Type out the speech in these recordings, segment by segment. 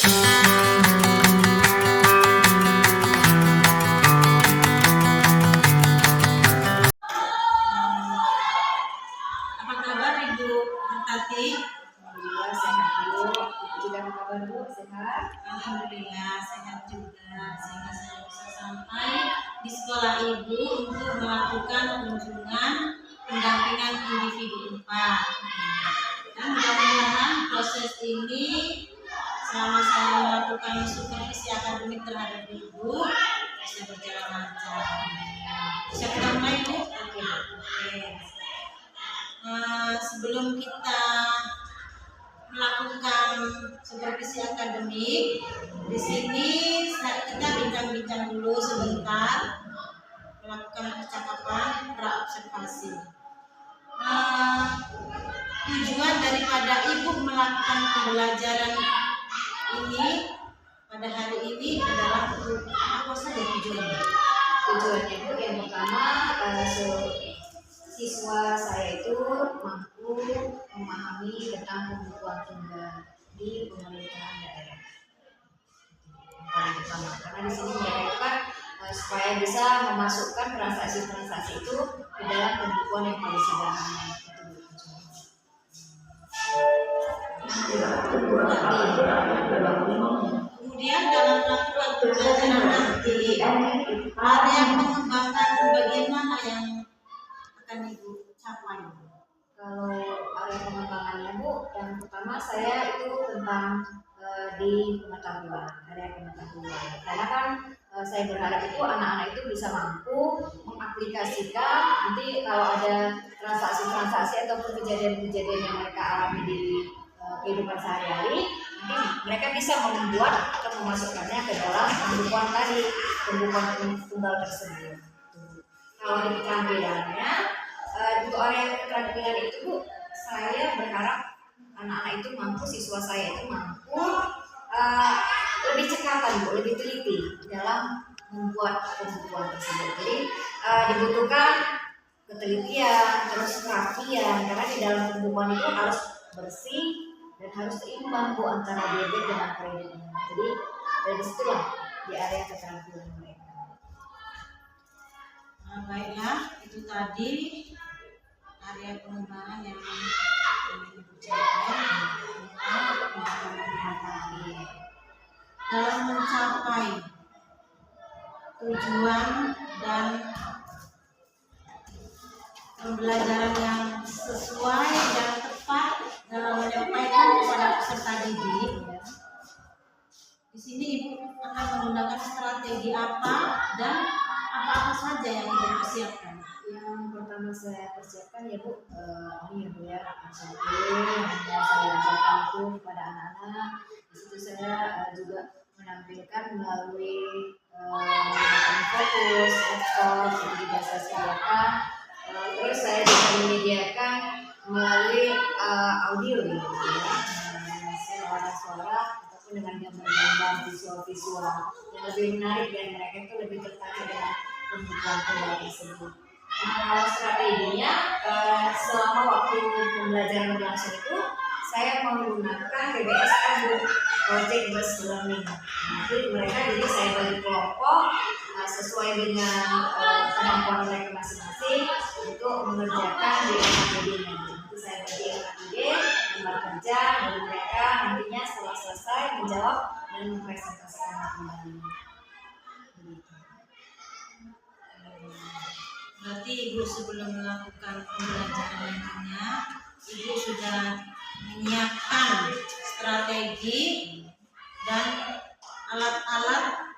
Apa kabar Ibu Tati? Alhamdulillah sehat Bu. Ibu juga apa kabar Bu? Sehat? Alhamdulillah sehat juga, sehingga saya bisa sampai di sekolah Ibu untuk melakukan kunjungan pendampingan individu 4. Dan mudah-mudahan proses ini selama saya melakukan supervisi akademik terhadap Ibu bisa berjalan lancar. Bisa kita mulai Bu? Oke. Sebelum kita melakukan supervisi akademik, di sini kita bincang-bincang dulu sebentar, melakukan percakapan praobservasi. Tujuan daripada Ibu melakukan pembelajaran ini pada hari ini adalah untuk apa saja tujuannya? Tujuannya Bu yang pertama siswa saya itu mampu memahami tentang pembukuan tunggal di pemerintahan daerah. Yang paling pertama, karena di sini mereka itu kan supaya bisa memasukkan transaksi-transaksi itu ke dalam pembukuan yang paling sederhana. Kemudian dalam melakukan pembelajaran nanti, area pengembangan bagian mana yang akan Ibu capai? Kalau area pengembangannya Bu, yang pertama saya itu tentang di pengetahuan, area pengetahuan. Karena kan saya berharap itu anak-anak itu bisa mampu mengaplikasikan nanti kalau ada transaksi-transaksi ataupun kejadian-kejadian yang mereka alami di kehidupan sehari-hari, nanti mereka bisa membuat atau memasukkannya ke dalam pembukuan tadi, pembukuan tunggal tersebut. Kalau di keterampilannya, untuk area keterampilan itu Bu, saya berharap anak-anak itu mampu, siswa saya itu mampu lebih cekatan Bu, lebih teliti dalam membuat pembukuan tersebut. Jadi dibutuhkan ketelitian, terus kerapian, karena di dalam pembukuan itu harus bersih dan harus seimbang Bu antara debit dengan kreditnya. Jadi dari situlah di area keterampilan mereka. Nah, baiklah, itu tadi area pengembangan yang dalam mencapai tujuan dan pembelajaran yang sesuai dan tepat dalam menyampaikan kepada peserta didik. Di sini Ibu akan menggunakan strategi apa dan apa-apa saja yang Ibu persiapkan? Yang pertama saya persiapkan ya Bu, ini ya Bu ya, yang saya ajarkan itu kepada anak-anak. Di situ saya juga menampilkan melalui fokus, laptop, yang juga saya sediakan. Terus saya juga menyediakan melalui audio ya, suara-suara ataupun dengan gambar-gambar, visual-visual yang lebih menarik dan mereka itu lebih tertarik dengan pembukuan tunggal tersebut. Nah, kalau strateginya selama waktu pembelajaran berlangsung itu saya menggunakan PBSA Project Based Learning. Nanti mereka jadi saya bagi kelompok sesuai dengan kemampuan mereka masing-masing untuk mengerjakan di RKPD-nya. Nanti saya bagi RKPD, gambar kerja dari mereka nantinya setelah selesai menjawab dan mempresentasikan kembali. Berarti Ibu sebelum melakukan pembelajaran nantinya, Ibu sudah menyiapkan strategi dan alat-alat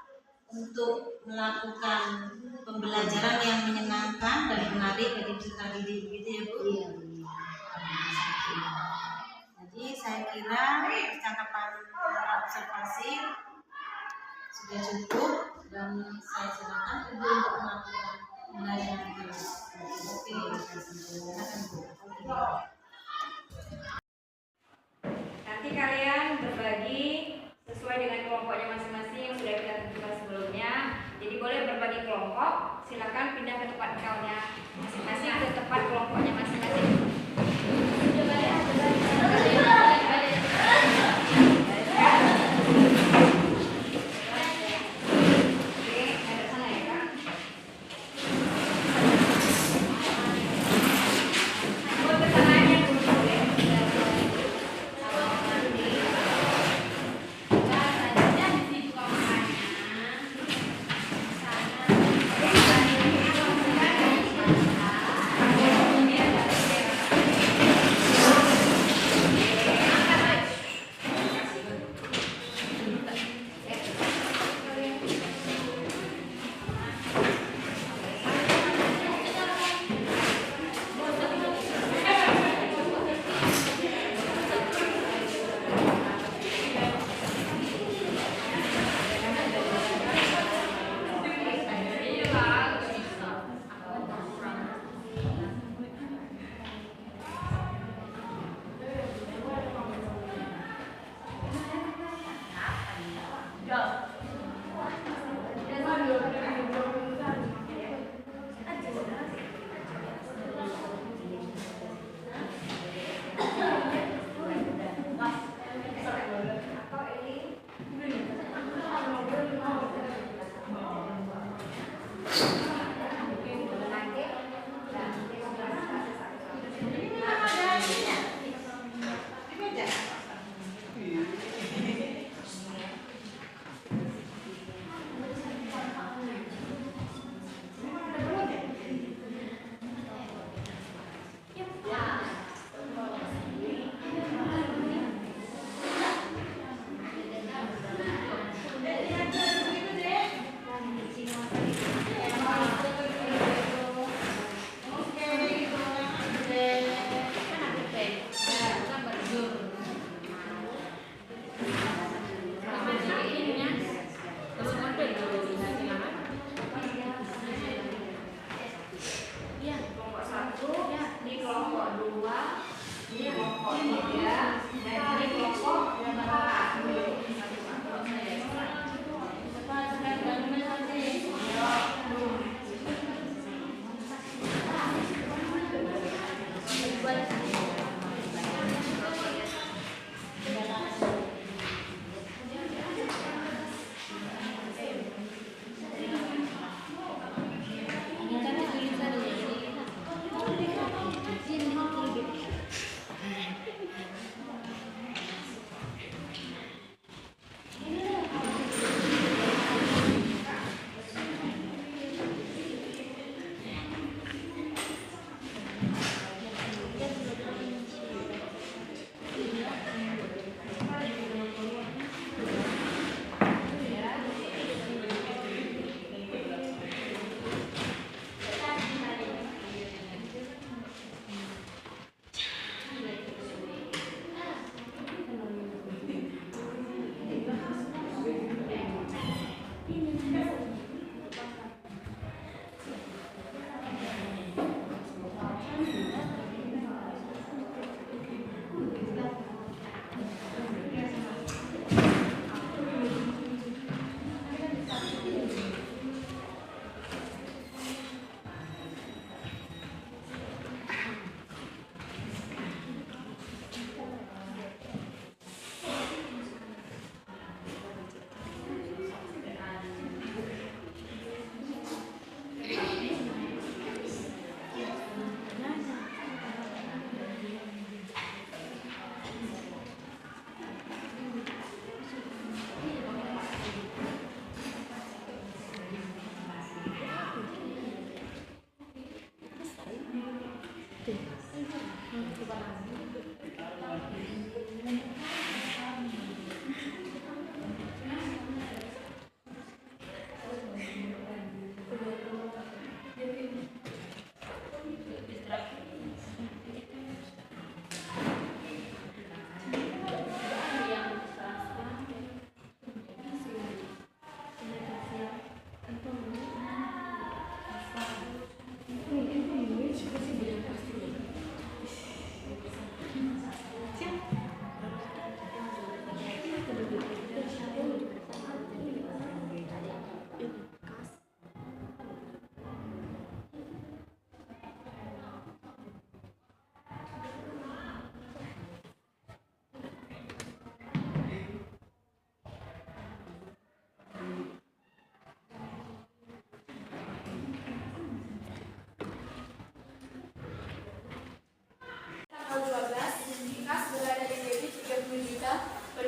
untuk melakukan pembelajaran yang menyenangkan dan menarik bagi peserta didik, begitu ya Bu? Iya. Jadi saya kira percakapan observasi sudah cukup dan saya silakan Ibu untuk melakukan pembelajaran itu. Oke, silakan Bu. Nanti kalian berbagi sesuai dengan kelompoknya masing-masing yang sudah kita tentukan sebelumnya. Jadi boleh berbagi kelompok, silakan pindah ke tempat kawannya masing-masing, ke tempat kelompoknya masing-masing. Coba ya, coba.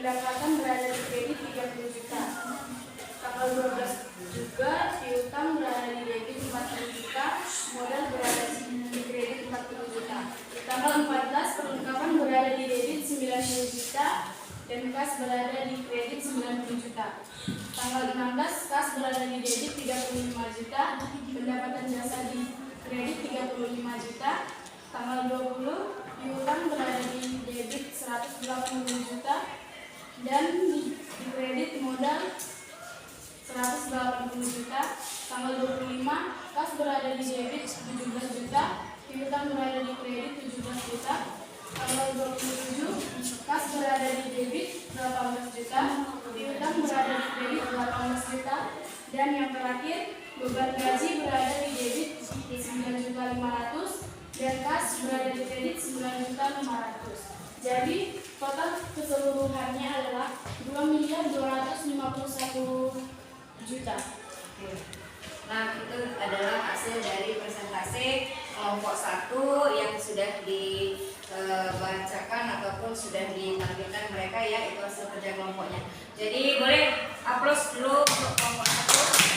pendapatan berada di kredit 30 juta. Tanggal 12 juga piutang berada di debit 40 juta, modal berada di kredit 40 juta. Tanggal 14 perlengkapan berada di debit 90 juta dan kas berada di kredit 90 juta. Tanggal 16 kas berada di debit 35 juta, pendapatan jasa di kredit 35 juta. Tanggal 20 piutang berada di debit 180 juta dan di kredit modal 180 juta. Tanggal 25 kas berada di debit 17 juta, piutang berada di kredit 17 juta. Tanggal 27 kas berada di debit 18 juta, piutang berada di kredit 18 juta. Dan yang terakhir, beban gaji berada di debit 9.500.000 dan kas berada di kredit 9.500.000. Jadi total keseluruhannya adalah 2.251.000.000. Nah, itu adalah hasil dari presentasi kelompok 1 yang sudah dibacakan ataupun sudah ditampilkan mereka ya, itu hasil kerja kelompoknya. Jadi boleh aplaus dulu untuk kelompok 1.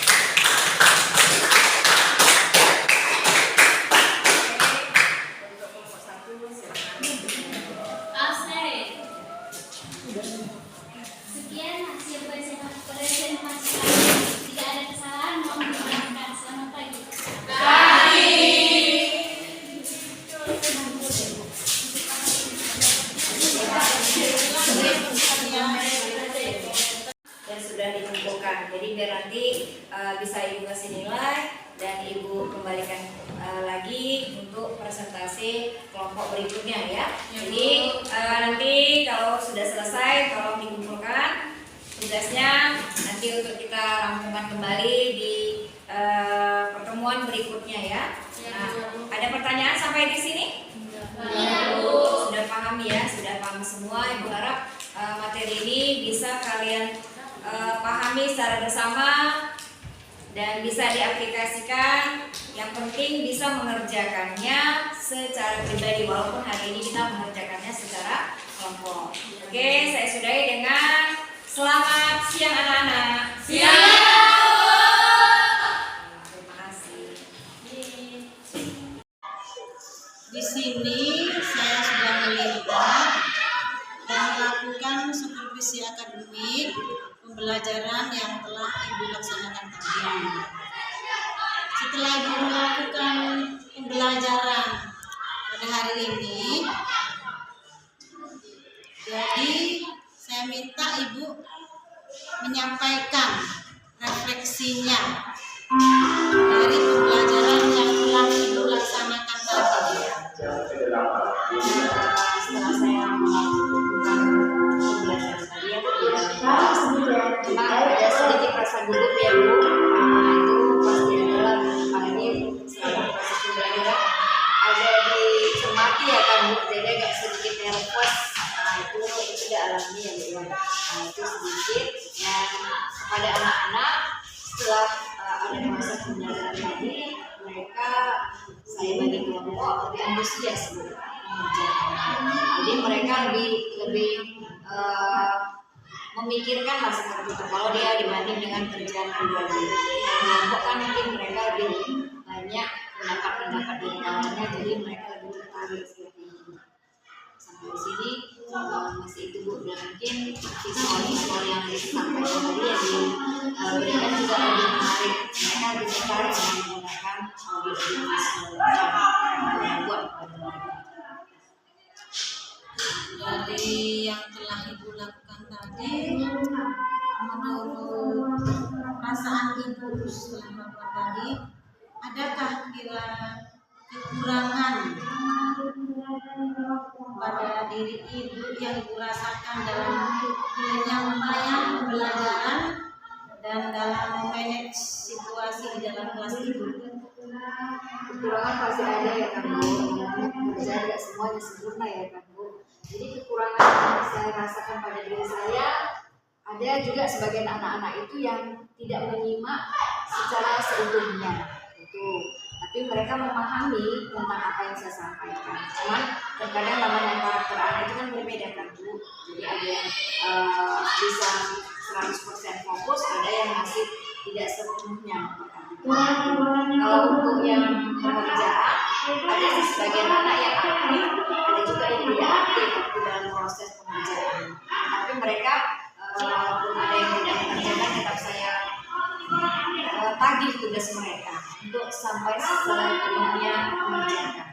Sekian hasil presentasi kami. Tidak ada kesalahan, mohon dimaafkan. Selamat pagi. Yang sudah dikumpulkan. Jadi biar nanti bisa Ibu kasih nilai dan Ibu kembalikan lagi untuk presentasi kelompok berikutnya ya. Jadi nanti kalau sudah selesai tolong dikumpulkan tugasnya nanti untuk kita rampungkan kembali di pertemuan berikutnya ya. Nah, ada pertanyaan sampai di sini? Sudah paham ya, sudah paham semua. Ibu harap materi ini bisa kalian pahami secara bersama dan bisa diaplikasikan. Yang penting bisa mengerjakannya secara pribadi walaupun hari ini kita mengerjakannya secara kelompok. Oke, saya sudahi dengan selamat siang anak-anak. Siang. Terima kasih. Di sini saya sudah melihat dan melakukan supervisi akademik pembelajaran yang telah Ibu laksanakan tadi. Setelah Ibu melakukan pembelajaran pada hari ini, jadi saya minta Ibu menyampaikan refleksinya dari pembelajaran yang telah Ibu laksanakan tadi. Setelah saya melakukan pembelajaran tadi ya, memang ada sedikit rasa gugup ya Bu. Itu pasti adalah karena ini selama proses pembelajaran ada dicermati ya kan Bu, jadi agak sedikit nervous. Nah itu tidak alami ya Bu. Nah itu sedikit yang kepada anak-anak setelah ada proses pembelajaran tadi, mereka saya bagi kelompok lebih antusias mengerjakan. Jadi mereka lebih memikirkan lah seperti itu kalau dia dibanding dengan kerjaan pribadi. Kelompok kan mungkin mereka lebih banyak pendapat-pendapat dari kawannya, jadi mereka lebih tertarik seperti itu. Sampai di sini masih itu Bu, dan mungkin visual yang disampaikan tadi yang diberikan juga lebih menarik. Mereka lebih tertarik dengan menggunakan audio visual yang buat pada mereka. Dari yang telah Ibu lakukan tadi, menurut perasaan Ibu setelah melakukan tadi, adakah kira kekurangan pada diri Ibu yang Ibu rasakan dalam penyampaian pembelajaran dan dalam memanage situasi di dalam kelas Ibu? Kekurangan pasti ada ya kan Bu, kerja tidak semuanya sempurna ya kan Bu. Jadi kekurangan yang saya rasakan pada diri saya, ada juga sebagian anak-anak itu yang tidak menyimak secara seutuhnya itu. Tapi tapi mereka memahami tentang apa yang saya sampaikan. Cuman terkadang namanya karakter anak itu kan berbeda kan Bu. Jadi ada yang bisa 100% fokus, ada yang masih tidak sepenuhnya memperhatikan. Kalau untuk yang pekerjaan, ada sebagian anak yang aktif, ada juga yang tidak aktif waktu dalam proses pengerjaan. Tapi mereka walaupun ada yang tidak mengerjakan, tetap saya tagih tugas mereka untuk sampai sepenuhnya mengerjakan.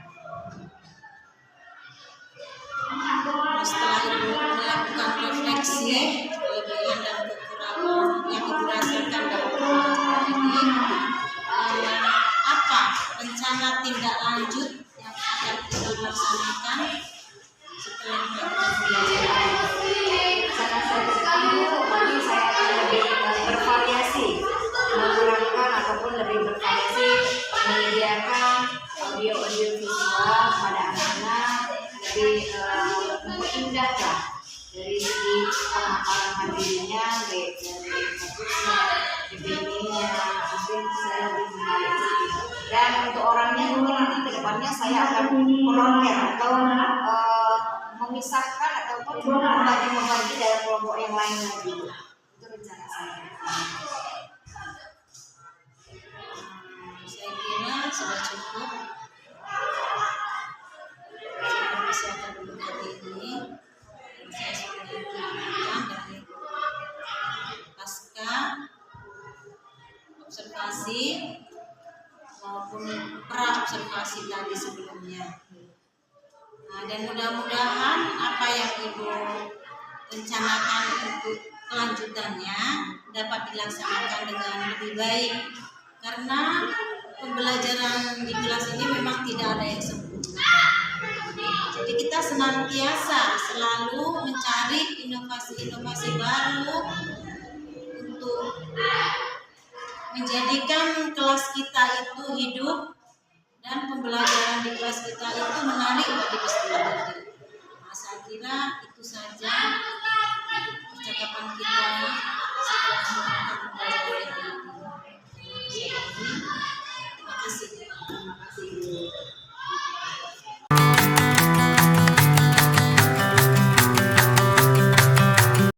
Setelah Ibu melakukan refleksi kelebihan dan kekurangan yang Ibu rasakan dalam pembelajaran ini, apa rencana tindak lanjut yang akan Ibu laksanakan setelah melakukan pembelajaran? Karena saya itu mungkin saya akan lebih bervariasi, mengurangkan ataupun lebih bervariasi menyediakan audio visual pada anak-anak, lebih memperindahkan dari segi penghafalan dirinya, baik dari fokusnya, dipilihnya, mungkin saya lebih menarik itu. Dan untuk orangnya mungkin nanti kedepannya saya akan meronker atau memisahkan ataupun membagi dalam kelompok yang lain lagi. Itu rencana saya. Saya kira sudah cukup. Saya persiapkan dulu hari ini. Saya sudah mengumpulkan dari pasca observasi maupun pra observasi tadi sebelumnya. Nah, dan mudah-mudahan apa yang Ibu rencanakan untuk kelanjutannya dapat dilaksanakan dengan lebih baik, karena pembelajaran di kelas ini memang tidak ada yang sempurna. Jadi kita senantiasa selalu mencari inovasi-inovasi baru untuk menjadikan kelas kita itu hidup dan pembelajaran di kelas kita itu menarik bagi peserta didik. Nah, saya kira itu saja percakapan kita setelah melakukan pembelajaran ini.